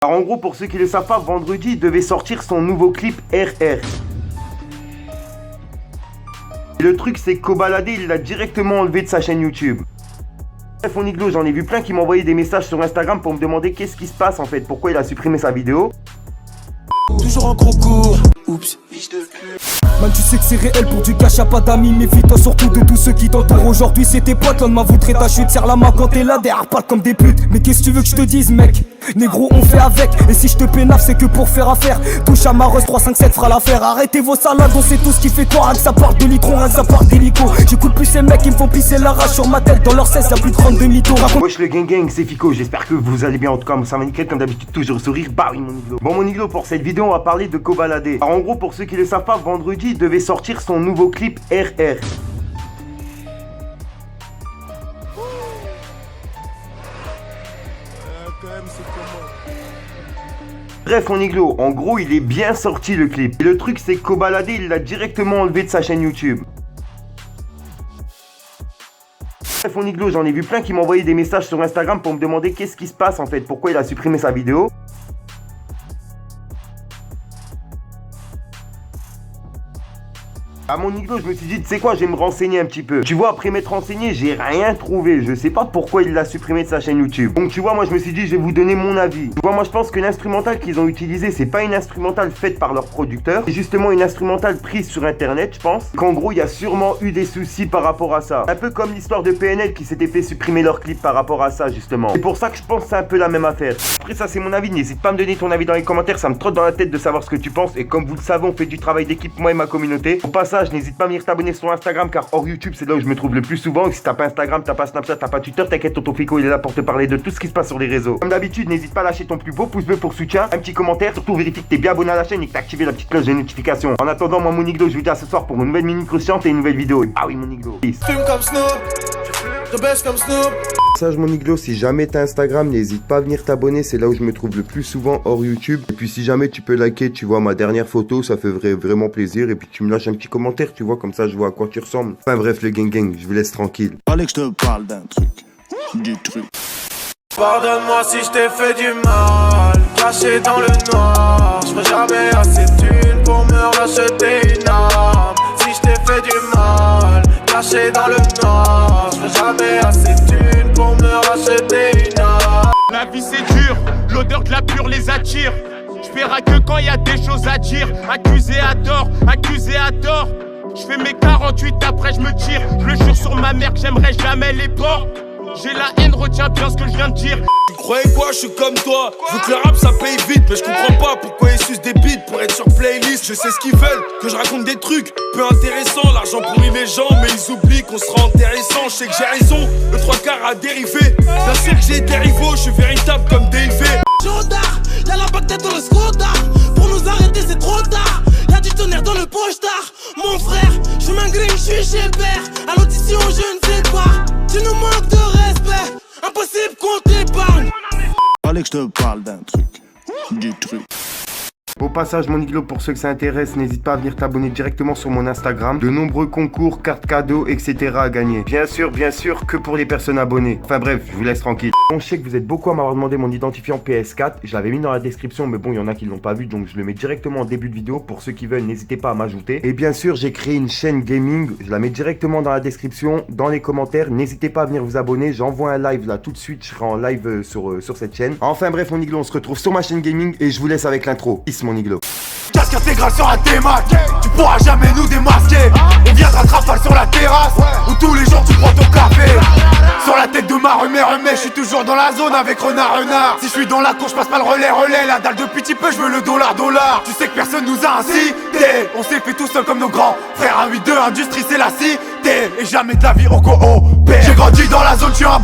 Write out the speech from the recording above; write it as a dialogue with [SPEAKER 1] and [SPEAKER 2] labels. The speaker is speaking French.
[SPEAKER 1] Alors en gros, pour ceux qui ne le savent pas, vendredi, il devait sortir son nouveau clip RR. Et le truc, c'est qu'Kobalade, il l'a directement enlevé de sa chaîne YouTube. Bref, mon Iglo, j'en ai vu plein qui m'ont envoyé des messages sur Instagram pour me demander qu'est-ce qui se passe en fait, pourquoi il a supprimé sa vidéo.
[SPEAKER 2] Toujours en concours. Oups, fiche de cul. Man, tu sais que c'est réel, pour du cash y'a pas d'amis. Méfie-toi surtout de tous ceux qui t'entourent. Aujourd'hui c'est tes potes, l'homme m'a voutré ta chute. Serre la main quand t'es là, derrière parle comme des putes. Mais qu'est-ce que tu veux que je te dise, mec? Négro, on fait avec. Et si je te pénave, c'est que pour faire affaire. Touche à ma Rust 357 fera l'affaire. Arrêtez vos salades, on sait tout ce qui fait quoi. Rien que ça part de litron, rien que ça part d'hélico. J'écoute plus ces mecs qui me font pisser la rage sur ma tête. Dans leur cesse, y'a plus de 32 mythos.
[SPEAKER 1] Wesh le gang, c'est Fico, j'espère que vous allez bien. En tout cas, ça va nickel comme d'habitude, toujours sourire. Bah oui mon Iglo. Bon mon Iglo, pour cette vidéo on va parler de Kobalade. Alors en gros, pour ceux qui ne le savent pas, vendredi il devait sortir son nouveau clip RR. Bref mon Iglo, en gros il est bien sorti le clip. Et le truc c'est que Kobalade, il l'a directement enlevé de sa chaîne YouTube. Bref mon Iglo, j'en ai vu plein qui m'ont envoyé des messages sur Instagram pour me demander qu'est-ce qui se passe en fait, pourquoi il a supprimé sa vidéo. À mon Iglo, je me suis dit, tu sais quoi, je vais me renseigner un petit peu. Tu vois, après m'être renseigné, j'ai rien trouvé. Je sais pas pourquoi il l'a supprimé de sa chaîne YouTube. Donc tu vois, moi je me suis dit, je vais vous donner mon avis. Tu vois, moi je pense que l'instrumental qu'ils ont utilisé, c'est pas une instrumentale faite par leur producteur. C'est justement une instrumentale prise sur internet, je pense. Qu'en gros, il y a sûrement eu des soucis par rapport à ça. Un peu comme l'histoire de PNL qui s'était fait supprimer leur clip par rapport à ça, justement. C'est pour ça que je pense que c'est un peu la même affaire. Après ça, c'est mon avis. N'hésite pas à me donner ton avis dans les commentaires. Ça me trotte dans la tête de savoir ce que tu penses. Et comme vous le savez, on fait du travail d'équipe, moi et ma communauté. Au passage, n'hésite pas à venir t'abonner sur Instagram car hors YouTube c'est là où je me trouve le plus souvent. Et si t'as pas Instagram, t'as pas Snapchat, t'as pas Twitter, t'inquiète, tonton Fico il est là pour te parler de tout ce qui se passe sur les réseaux. Comme d'habitude, n'hésite pas à lâcher ton plus beau pouce bleu pour soutien, un petit commentaire, surtout vérifie que t'es bien abonné à la chaîne et que t'as activé la petite cloche de notification. En attendant, moi mon Iglo, je vous dis à ce soir pour une nouvelle mini croustillante et une nouvelle vidéo. Ah oui mon Iglo. Peace.
[SPEAKER 2] Fume comme Snoop, je baisse comme Snoop.
[SPEAKER 1] Message mon Iglo, si jamais t'as Instagram, n'hésite pas à venir t'abonner, c'est là où je me trouve le plus souvent hors YouTube. Et puis si jamais tu peux liker, tu vois ma dernière photo, ça fait vraiment plaisir. Et puis tu me lâches un petit commentaire, tu vois, comme ça je vois à quoi tu ressembles. Enfin bref le gang, je vous laisse tranquille.
[SPEAKER 3] Fallait que je te parle d'un truc.
[SPEAKER 2] Pardonne-moi si je t'ai fait du mal, caché dans le noir. Je ferai jamais assez de thunes pour me racheter une âme. Si je t'ai fait du mal, caché dans le noir. Je ferai jamais assez de thunes pour me racheter une âme.
[SPEAKER 4] La vie c'est dur, l'odeur de la pure les attire. Je verrai que quand y a des choses à dire. Accusé à tort, accusé à tort. Je fais mes 48 après je me tire. Je le jure sur ma mère que j'aimerais jamais les ports. J'ai la haine, retiens bien ce que je viens de dire.
[SPEAKER 5] Tu croyais quoi, je suis comme toi. Je veux que le rap ça paye vite, mais je comprends pas pourquoi ils sucent des beats pour être sur playlist. Je sais ce qu'ils veulent, que je raconte des trucs peu intéressants. L'argent pourrit les gens, mais ils oublient qu'on sera intéressant. Je sais que j'ai raison, le 3/4 a dérivé. Bien sûr que j'ai des rivaux, je suis véritable comme DLV.
[SPEAKER 6] Jodar, y'a la bagdad dans le scrotar. Pour nous arrêter c'est trop tard. Y'a du tonnerre dans le pochetard. Mon frère, je suis malgré, je suis chez père. À l'audition je ne sais pas. Tu nous manques de respect. Impossible qu'on t'épargne.
[SPEAKER 3] Fallait que je te parle d'un truc.
[SPEAKER 1] Au passage mon Iglo, pour ceux que ça intéresse, n'hésite pas à venir t'abonner directement sur mon Instagram. De nombreux concours, cartes cadeaux, etc. à gagner. Bien sûr, que pour les personnes abonnées. Enfin bref, je vous laisse tranquille. Bon, je sais que vous êtes beaucoup à m'avoir demandé mon identifiant PS4. Je l'avais mis dans la description, mais bon, il y en a qui ne l'ont pas vu, donc je le mets directement en début de vidéo. Pour ceux qui veulent, n'hésitez pas à m'ajouter. Et bien sûr, j'ai créé une chaîne gaming. Je la mets directement dans la description, dans les commentaires. N'hésitez pas à venir vous abonner. J'envoie un live là tout de suite. Je serai en live sur cette chaîne. Enfin bref, mon Iglo, on se retrouve sur ma chaîne gaming et je vous laisse avec l'intro. Peace, mon Iglo.
[SPEAKER 5] Casque intégral sur un démac, tu pourras jamais nous démasquer. On viendra te rafale sur la terrasse, où tous les jours tu prends ton café. Sur la tête de ma remets, je suis toujours dans la zone avec renard. Si je suis dans la cour, je passe pas le relais. La dalle de petit peu, je veux le dollar. Tu sais que personne nous a incité. On s'est fait tout seul comme nos grands frères. 1-8-2, industrie c'est la cité. Et jamais de la vie au coopère. J'ai grandi dans la zone, je suis un